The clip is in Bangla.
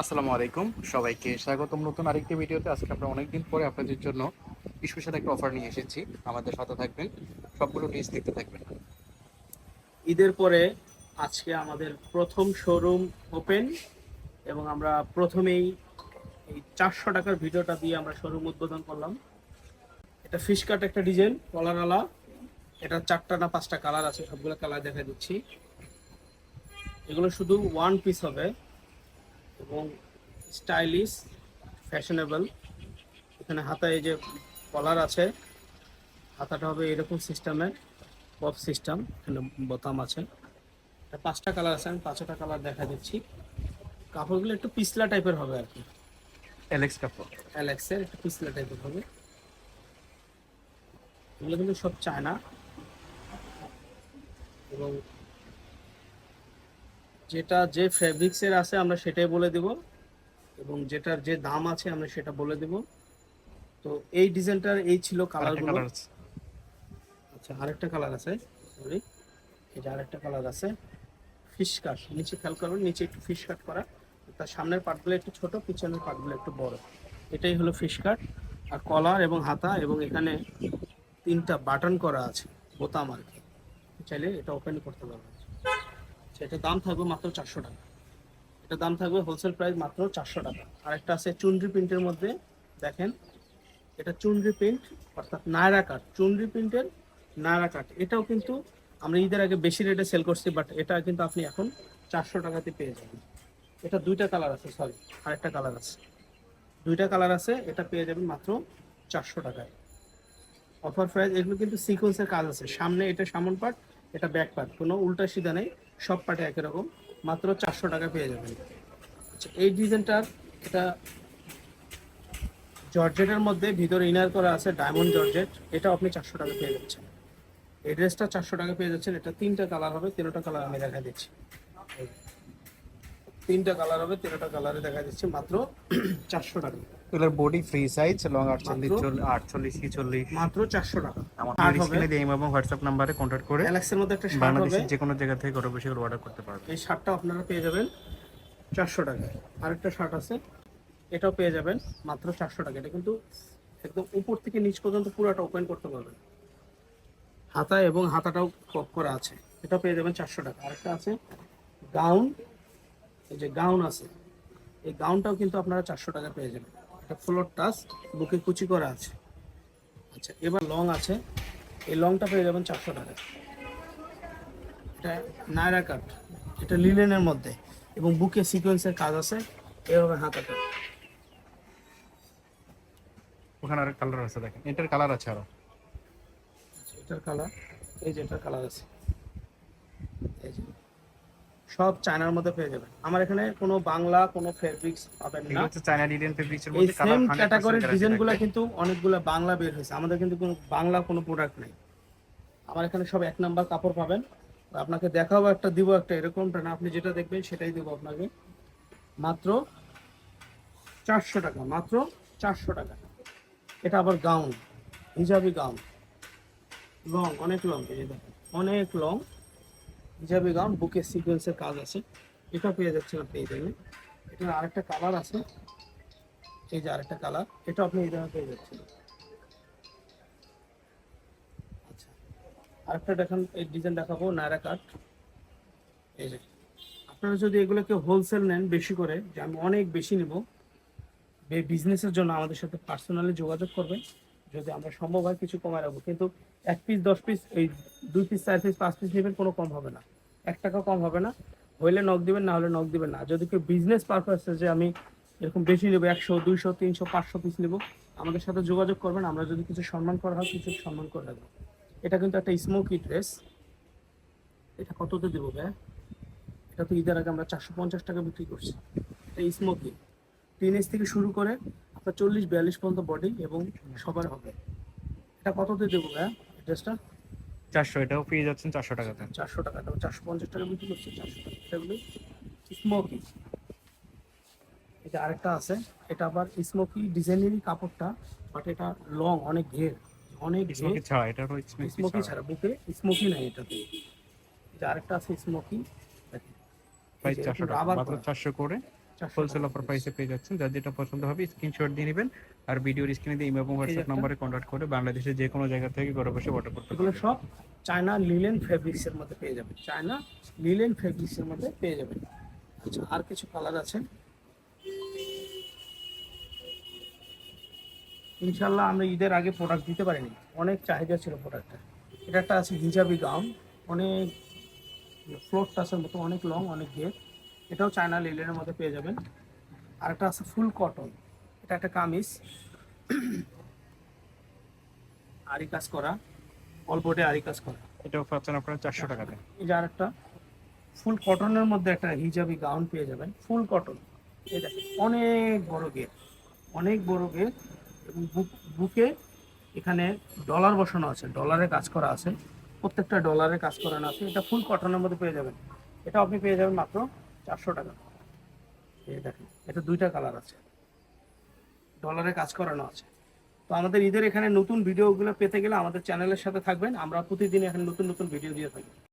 আসসালামু আলাইকুম, সবাইকে স্বাগতম নতুন আরেকটি ভিডিওতে। আজকে আমরা অনেকদিন পরে আপনাদের জন্য স্পেশাল একটা অফার নিয়ে এসেছি। আমাদের সাথে থাকবেন, সবগুলো ডিশ দেখতে থাকবেন। ঈদের পরে আজকে আমাদের প্রথম শোরুম ওপেন এবং আমরা প্রথমেই এই 400 টাকার ভিডিওটা দিয়ে আমরা শোরুম উদ্বোধন করলাম। এটা ফিশ কাট একটা ডিজাইন কলারওয়ালা। এটা 4টা না 5টা কালার আছে, সবগুলো কালার দেখা দিচ্ছি। এগুলো শুধু ওয়ান পিস হবে এবং স্টাইলিশ ফ্যাশনেবল। এখানে হাতায় এই যে কলার আছে, হাতাটা হবে এরকম সিস্টেমের পপ সিস্টেম, এখানে বোতাম আছে। এটা 5টা কালার আছে, আমি 5টা কালার দেখা দিচ্ছি। কাপড়গুলো একটু পিছলা টাইপের হবে আর কি, অ্যালেক্স কাপড়। অ্যালেক্সের একটু পিছলা টাইপের হবে। এগুলো কিন্তু সব চায়না এবং যেটা যে ফেব্রিক্সের আছে আমরা সেটাই বলে দিব এবং যেটার যে দাম আছে আমরা সেটা বলে দিব। তো এই ডিজাইনটার এই ছিল আরেকটা কালারগুলো। কালার আছে। আচ্ছা, আরেকটা কালার আছে, সরি, এই যে আরেকটা কালার আছে ফিশ কাট। নিচে খেয়াল করবেন, নিচে একটু ফিশ কাট করা, তার সামনের পার্টগুলো একটু ছোট, পিছনের পার্টগুলো একটু বড়। এটাই হলো ফিশ কাট। আর কলার এবং হাতা এবং এখানে 3টা বাটন করা আছে, বোতাম আর কি, চাইলে এটা ওপেন করতে পারবেন। এটার দাম থাকবে মাত্র 400 টাকা। এটার দাম থাকবে হোলসেল প্রাইস মাত্র 400 টাকা। আরেকটা আছে চুনরি প্রিন্টের মধ্যে, দেখেন এটা চুনরি প্রিন্ট, অর্থাৎ নায়রা কাট, চুনরি প্রিন্টের নায়রা কাট। এটাও কিন্তু আমরা ঈদের আগে বেশি রেটে সেল করছি, বাট এটা কিন্তু আপনি এখন 400 টাকাতে পেয়ে যাবেন। এটা 2টা কালার আছে, সরি আরেকটা কালার আছে, 2টা কালার আছে। এটা পেয়ে যাবেন মাত্র 400 টাকায়। Offer price. এগুলো কিন্তু সিকোয়েন্সের কাজ আছে, সামনে এটা সামন পার্ট, এটা ব্যাক পার্ট, কোনো উল্টা সিধা নেই, সব পার্টে একই রকম। মাত্র 400 টাকা পেয়ে যাবেন। আচ্ছা, এই ডিজাইনটার এটা জর্জেটের মধ্যে ভিতরে ইনার করা আছে ডায়মন্ড জর্জেট, এটা আপনি 400 টাকা পেয়ে যাচ্ছেন। এই ড্রেসটা 400 টাকা পেয়ে যাচ্ছেন। এটা 3টা কালার হবে, 13টা কালার আমি দেখা দিচ্ছি। 3টা কালার হবে, 13টা কালারে দেখা দিচ্ছি মাত্র 400 টাকা। এগুলোর বডি ফ্রি সাইজ, লং মাত্র 48, 48, 46। মাত্র 400 টাকা। আমাদের শার্ট হবে, স্ক্রিনে দিয়ে ইমো এবং হোয়াটসঅ্যাপ নাম্বারে কন্ট্যাক্ট করে অ্যালেক্সের মধ্যে একটা শার্ট হবে। বাংলাদেশের যে কোনো জায়গা থেকে ঘরে বসে অর্ডার করতে পারবেন। এই শার্টটা আপনারা পেয়ে যাবেন 400 টাকায়। আরেকটা শার্ট আছে, এটাও পেয়ে যাবেন মাত্র 400 টাকা। এটা কিন্তু একদম উপর থেকে নিচ পর্যন্ত পুরোটা ওপেন করতে পারবেন, হাতা এবং হাতাটাও পপ করা আছে। এটাও পেয়ে যাবেন 400 টাকা। আরেকটা আছে গাউন, এই যে গাউন আছে, এই গাউনটাও কিন্তু আপনারা 400 টাকা পেয়ে যাবেন। এটা ফ্লোর টাচ, বুকে কুচি করা আছে। আচ্ছা, এবার লং আছে, এই লংটা পেয়ে যাবেন 400 টাকা। এটা নায়রা কাট, এটা লিলেনের মধ্যে এবং বুকে সিকোয়েন্সের কাজ আছে, এভাবে হাতাটা। ওখানে আরেক কালার আছে, দেখেন এটার কালার আছে আরো। আচ্ছা, এটার কালার, এই যে এটার কালার আছে, এই যে সব চায়নার মধ্যে পেয়ে যাবেন। আমার এখানে কোনো বাংলা কোনো ফেব্রিক্স পাবেন না। এগুলো হচ্ছে চায়না ডিজাইন ফেব্রিক্সের এই মধ্যে, কালার সেম 100% ক্যাটাগরির গ্যারান্টি ডিজাইনগুলো থাকবে। কিন্তু অনেকগুলো বাংলা বের হয়েছে, আমাদের কিন্তু কোনো বাংলা কোনো প্রোডাক্ট নেই। আমার এখানে সব 1 নাম্বার কাপড় পাবেন। আপনাকে দেখাবো একটা, দিব একটা, এরকমটা না, আপনি যেটা দেখবেন সেটাই দেবো আপনাকে। মাত্র 400 টাকা, মাত্র 400 টাকা। এটা আবার গাউন, হিজাবি গাউন, লং, অনেক লং, এই যে দেখেন অনেক লং হিজাবি গাউন, বুকে সিকোয়েন্সের কাজ আছে। এটা পেয়ে যাচ্ছেন আপনি এই দামে। এটার আরেকটা কালার আছে, এই যে আরেকটা কালার, এটা আপনি এই দামে পেয়ে যাচ্ছেন। আচ্ছা, আরেকটা দেখেন, এই ডিজাইন দেখাবো নায়রা কাট। এই যে আপনারা যদি এগুলোকে হোলসেল নেন বেশি করে, যে আমি অনেক বেশি নিব, বিজনেসের জন্য আমাদের সাথে পার্সোনালি যোগাযোগ করবেন। যদি আমরা সম্ভব হয় কিছু কমায় রাখবো, কিন্তু 1 পিস 10 পিস, এই 2 পিস 4 পিস 5 পিস নেবেন, কোনো কম হবে না, 1 টাকা কম হবে না। হইলে নক দিবেন, না হলে নক দিবেন না। যদি কেউ বিজনেস পারপাসে যে আমি এরকম বেশি নেবো, 100 200 300 500 পিস নেবো, আমাদের সাথে যোগাযোগ করবেন। আমরা যদি কিছু সম্মান করা হয়, কিছু সম্মান করে রাখবো। এটা কিন্তু একটা স্মোকি ড্রেস। এটা কততে দেবো ভাই? এটা তো ঈদের আগে আমরা 450 টাকা বিক্রি করছি। এটা স্মোকি, টিনেজ থেকে শুরু করে আপনার 40 42 পর্যন্ত বডি এবং সবার হবে। এটা কততে দেবো ভাই ড্রেসটা? 400, এটাও পেয়ে যাচ্ছেন 400 টাকাতে। 400 টাকা, 450 টাকা বিক্রি করছি, 400 টাকা। এটাগুলো স্মোকি। এটা আরেকটা আছে, এটা আবার স্মোকি ডিজাইনেরই কাপড়টা, বাট এটা লং, অনেক ঘের, অনেক ঘের। স্মোকি ছাড়া, এটা হলো স্মোকি স্মোকি ছাড়া। ছাড়া, বুকে স্মোকি নাই এটাতে। এটা আরেকটা আছে স্মোকি, দেখেন এই প্রাইস যে এরকম 400 টাকা, রাবার মাত্র করা। 400 করে হোলসেল অফার প্রাইসে পেয়ে যাচ্ছেন। যার যেটা পছন্দ হবে স্ক্রিনশট দিয়ে নেবেন, আর ভিডিওর স্ক্রিনে দিয়ে ইমো এবং এই যে হোয়াটসঅ্যাপ একটা, নাম্বারে কন্ট্যাক্ট করে বাংলাদেশের যে কোনো জায়গা থেকে ঘরে বসে অর্ডার করতে এগুলো পারবেন। সব চায়না লিলেন ফেব্রিক্সের মধ্যে পেয়ে যাবেন, চায়না লিলেন ফেব্রিক্সের মধ্যে পেয়ে যাবেন। আচ্ছা, আর কিছু কালার আছে ইনশাল্লাহ। আমরা ঈদের আগে প্রোডাক্ট দিতে পারিনি, অনেক চাহিদা ছিল প্রোডাক্টের। এটা একটা আছে হিজাবি গাউন, অনেক ফ্লোর টাসের মতো, অনেক লং, অনেক ঘের। এটাও চায়না লিলেনের মধ্যে পেয়ে যাবেন। আর একটা আছে ফুল কটন, এটা একটা কামিজ, আরি কাজ করা, অল্পটে আরি কাজ করা। এটাও পাচ্ছেন আপনারা 400 টাকাতে। এই যে আরেকটা ফুল কটনের মধ্যে একটা হিজাবি গাউন পেয়ে যাবেন, ফুল কটন। এই দেখেন অনেক বড় গেট, অনেক বড় গেট, এবং বুকে এখানে ডলার বসানো আছে, ডলারের কাজ করা আছে, প্রত্যেকটা ডলারের কাজ করানো আছে। এটা ফুল কটনের মধ্যে পেয়ে যাবেন। এটা আপনি পেয়ে যাবেন মাত্র 400 টাকা। এই দেখেন এটা দুইটা কালার আছে, ডলারে কাজ করানো আছে। তো আমাদের ঈদের এখানে নতুন ভিডিওগুলো পেতে গেলে আমাদের চ্যানেলের সাথে থাকবেন। আমরা প্রতিদিন এখানে নতুন নতুন ভিডিও দিয়ে থাকি।